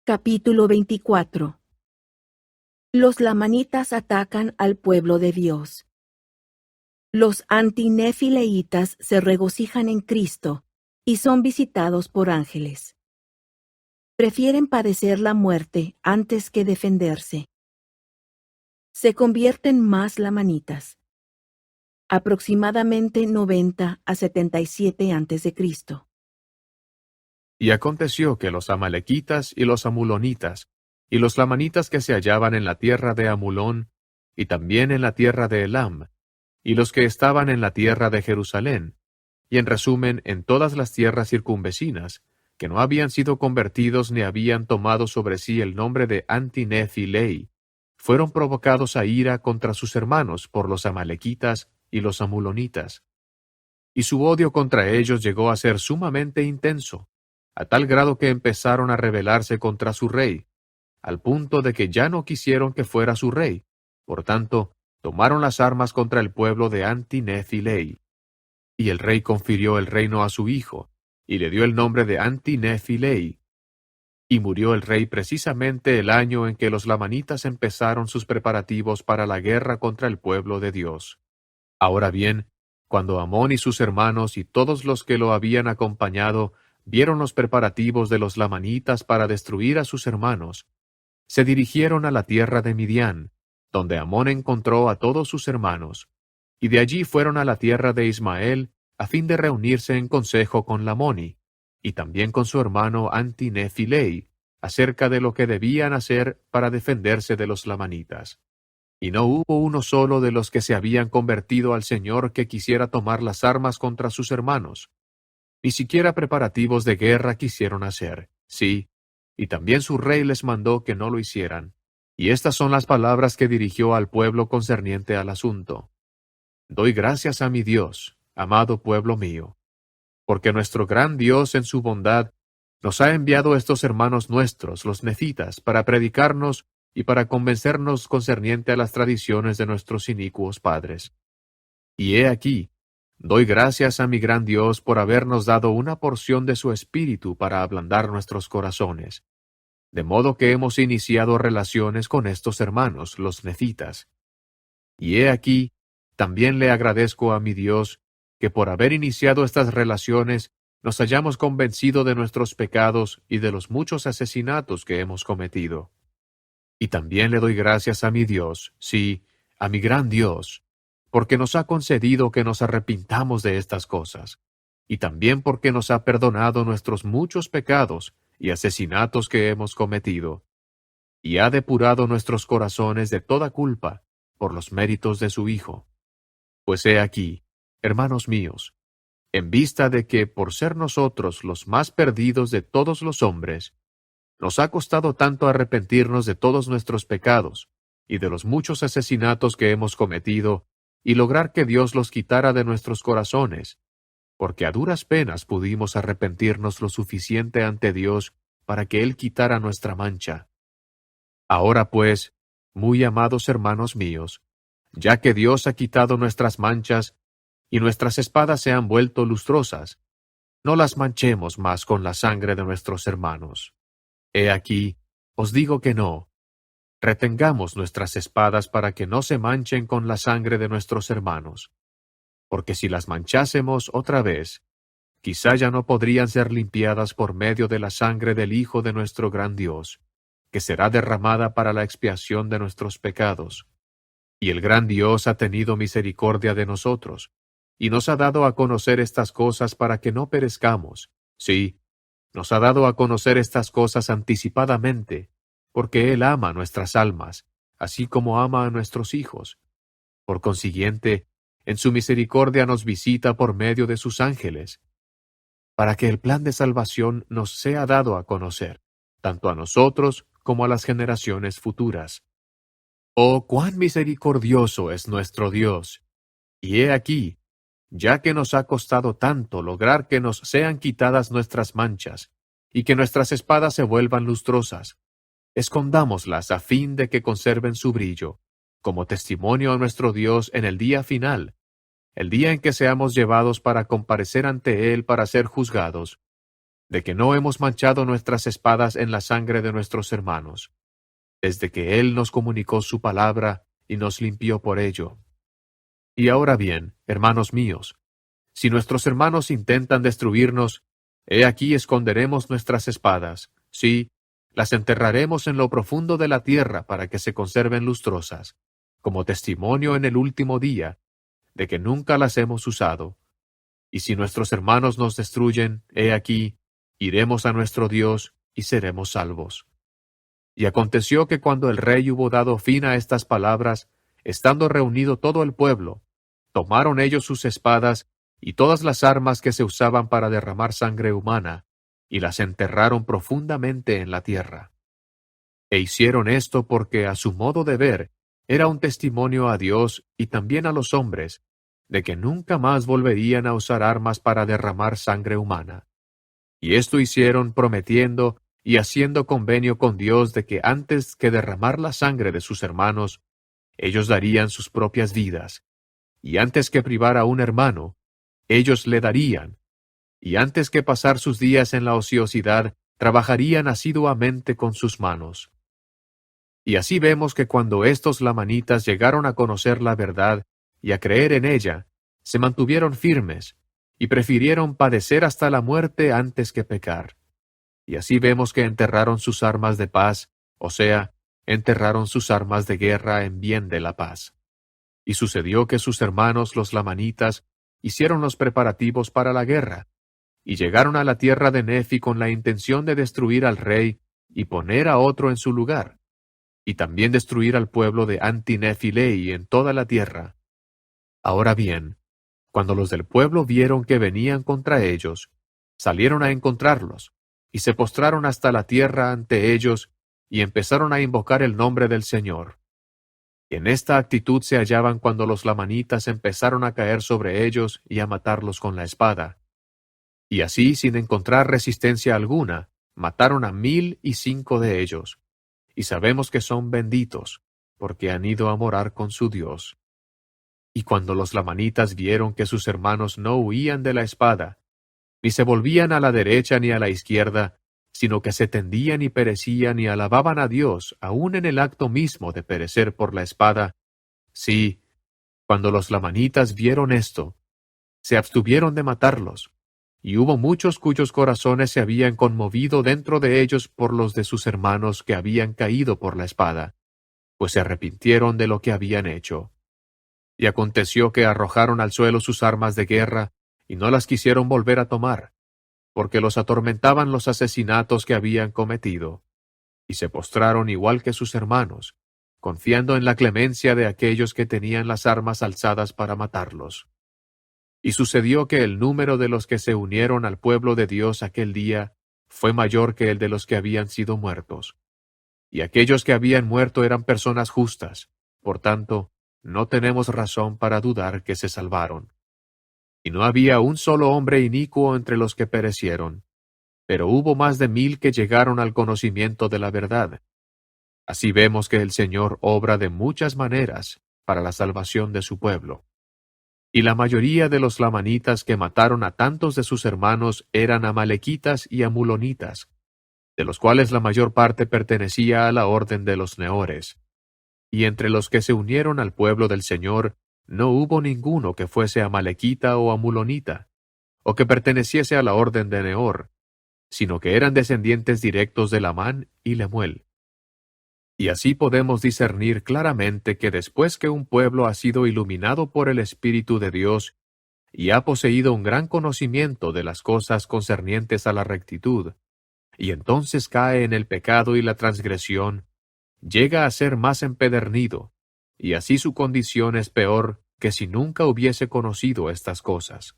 Capítulo 24. Los lamanitas atacan al pueblo de Dios. Los anti-nefi-lehitas se regocijan en Cristo y son visitados por ángeles. Prefieren padecer la muerte antes que defenderse. Se convierten más lamanitas. Aproximadamente 90 a 77 a.C. Y aconteció que los amalequitas y los amulonitas, y los lamanitas que se hallaban en la tierra de Amulón, y también en la tierra de Elam, y los que estaban en la tierra de Jerusalén, y en resumen en todas las tierras circunvecinas, que no habían sido convertidos ni habían tomado sobre sí el nombre de anti-nefi-lehi, fueron provocados a ira contra sus hermanos por los amalequitas y los amulonitas. Y su odio contra ellos llegó a ser sumamente intenso, a tal grado que empezaron a rebelarse contra su rey, al punto de que ya no quisieron que fuera su rey. Por tanto, tomaron las armas contra el pueblo de anti-nefi-lehi. Y el rey confirió el reino a su hijo, y le dio el nombre de anti-nefi-lehi. Y murió el rey precisamente el año en que los lamanitas empezaron sus preparativos para la guerra contra el pueblo de Dios. Ahora bien, cuando Amón y sus hermanos y todos los que lo habían acompañado vieron los preparativos de los lamanitas para destruir a sus hermanos, se dirigieron a la tierra de Midian, donde Amón encontró a todos sus hermanos, y de allí fueron a la tierra de Ismael a fin de reunirse en consejo con Lamoni, y también con su hermano anti-nefi-lehi, acerca de lo que debían hacer para defenderse de los lamanitas. Y no hubo uno solo de los que se habían convertido al Señor que quisiera tomar las armas contra sus hermanos. Ni siquiera preparativos de guerra quisieron hacer, sí, y también su rey les mandó que no lo hicieran. Y estas son las palabras que dirigió al pueblo concerniente al asunto. Doy gracias a mi Dios, amado pueblo mío, porque nuestro gran Dios en su bondad nos ha enviado estos hermanos nuestros, los nefitas, para predicarnos y para convencernos concerniente a las tradiciones de nuestros inicuos padres. Y he aquí, doy gracias a mi gran Dios por habernos dado una porción de su espíritu para ablandar nuestros corazones, de modo que hemos iniciado relaciones con estos hermanos, los nefitas. Y he aquí, también le agradezco a mi Dios que por haber iniciado estas relaciones nos hayamos convencido de nuestros pecados y de los muchos asesinatos que hemos cometido. Y también le doy gracias a mi Dios, sí, a mi gran Dios, porque nos ha concedido que nos arrepintamos de estas cosas, y también porque nos ha perdonado nuestros muchos pecados y asesinatos que hemos cometido, y ha depurado nuestros corazones de toda culpa por los méritos de su Hijo. Pues he aquí, hermanos míos, en vista de que, por ser nosotros los más perdidos de todos los hombres, nos ha costado tanto arrepentirnos de todos nuestros pecados y de los muchos asesinatos que hemos cometido, y lograr que Dios los quitara de nuestros corazones, porque a duras penas pudimos arrepentirnos lo suficiente ante Dios para que Él quitara nuestra mancha. Ahora pues, muy amados hermanos míos, ya que Dios ha quitado nuestras manchas y nuestras espadas se han vuelto lustrosas, no las manchemos más con la sangre de nuestros hermanos. He aquí, os digo que no. Retengamos nuestras espadas para que no se manchen con la sangre de nuestros hermanos, porque si las manchásemos otra vez, quizá ya no podrían ser limpiadas por medio de la sangre del Hijo de nuestro gran Dios, que será derramada para la expiación de nuestros pecados. Y el gran Dios ha tenido misericordia de nosotros, y nos ha dado a conocer estas cosas para que no perezcamos. Sí, nos ha dado a conocer estas cosas anticipadamente, porque Él ama nuestras almas, así como ama a nuestros hijos. Por consiguiente, en su misericordia nos visita por medio de sus ángeles, para que el plan de salvación nos sea dado a conocer, tanto a nosotros como a las generaciones futuras. ¡Oh, cuán misericordioso es nuestro Dios! Y he aquí, ya que nos ha costado tanto lograr que nos sean quitadas nuestras manchas, y que nuestras espadas se vuelvan lustrosas, escondámoslas a fin de que conserven su brillo, como testimonio a nuestro Dios en el día final, el día en que seamos llevados para comparecer ante Él para ser juzgados. de que no hemos manchado nuestras espadas en la sangre de nuestros hermanos, desde que Él nos comunicó su palabra y nos limpió por ello. Y ahora bien, hermanos míos, si nuestros hermanos intentan destruirnos, he aquí esconderemos nuestras espadas, sí, las enterraremos en lo profundo de la tierra para que se conserven lustrosas, como testimonio en el último día, de que nunca las hemos usado. Y si nuestros hermanos nos destruyen, he aquí, iremos a nuestro Dios y seremos salvos. Y aconteció que cuando el rey hubo dado fin a estas palabras, estando reunido todo el pueblo, tomaron ellos sus espadas y todas las armas que se usaban para derramar sangre humana, y las enterraron profundamente en la tierra. E hicieron esto porque, a su modo de ver, era un testimonio a Dios y también a los hombres, de que nunca más volverían a usar armas para derramar sangre humana. Y esto hicieron prometiendo y haciendo convenio con Dios de que antes que derramar la sangre de sus hermanos, ellos darían sus propias vidas, y antes que privar a un hermano, ellos le darían, y antes que pasar sus días en la ociosidad, trabajarían asiduamente con sus manos. Y así vemos que cuando estos lamanitas llegaron a conocer la verdad y a creer en ella, se mantuvieron firmes, y prefirieron padecer hasta la muerte antes que pecar. Y así vemos que enterraron sus armas de paz, o sea, enterraron sus armas de guerra en bien de la paz. Y sucedió que sus hermanos los lamanitas hicieron los preparativos para la guerra, y llegaron a la tierra de Nefi con la intención de destruir al rey y poner a otro en su lugar, y también destruir al pueblo de anti-nefi-lehitas en toda la tierra. Ahora bien, cuando los del pueblo vieron que venían contra ellos, salieron a encontrarlos, y se postraron hasta la tierra ante ellos, y empezaron a invocar el nombre del Señor. Y en esta actitud se hallaban cuando los lamanitas empezaron a caer sobre ellos y a matarlos con la espada. Y así, sin encontrar resistencia alguna, mataron a 1,005 de ellos. Y sabemos que son benditos, porque han ido a morar con su Dios. Y cuando los lamanitas vieron que sus hermanos no huían de la espada, ni se volvían a la derecha ni a la izquierda, sino que se tendían y perecían y alababan a Dios, aun en el acto mismo de perecer por la espada, sí, cuando los lamanitas vieron esto, se abstuvieron de matarlos, y hubo muchos cuyos corazones se habían conmovido dentro de ellos por los de sus hermanos que habían caído por la espada, pues se arrepintieron de lo que habían hecho. Y aconteció que arrojaron al suelo sus armas de guerra, y no las quisieron volver a tomar, porque los atormentaban los asesinatos que habían cometido, y se postraron igual que sus hermanos, confiando en la clemencia de aquellos que tenían las armas alzadas para matarlos. Y sucedió que el número de los que se unieron al pueblo de Dios aquel día fue mayor que el de los que habían sido muertos. Y aquellos que habían muerto eran personas justas, por tanto, no tenemos razón para dudar que se salvaron. Y no había un solo hombre inicuo entre los que perecieron, pero hubo más de 1,000 que llegaron al conocimiento de la verdad. Así vemos que el Señor obra de muchas maneras para la salvación de su pueblo. Y la mayoría de los lamanitas que mataron a tantos de sus hermanos eran amalequitas y amulonitas, de los cuales la mayor parte pertenecía a la orden de los neores. Y entre los que se unieron al pueblo del Señor, no hubo ninguno que fuese amalequita o amulonita, o que perteneciese a la orden de Neor, sino que eran descendientes directos de Lamán y Lemuel. Y así podemos discernir claramente que después que un pueblo ha sido iluminado por el Espíritu de Dios y ha poseído un gran conocimiento de las cosas concernientes a la rectitud, y entonces cae en el pecado y la transgresión, llega a ser más empedernido, y así su condición es peor que si nunca hubiese conocido estas cosas.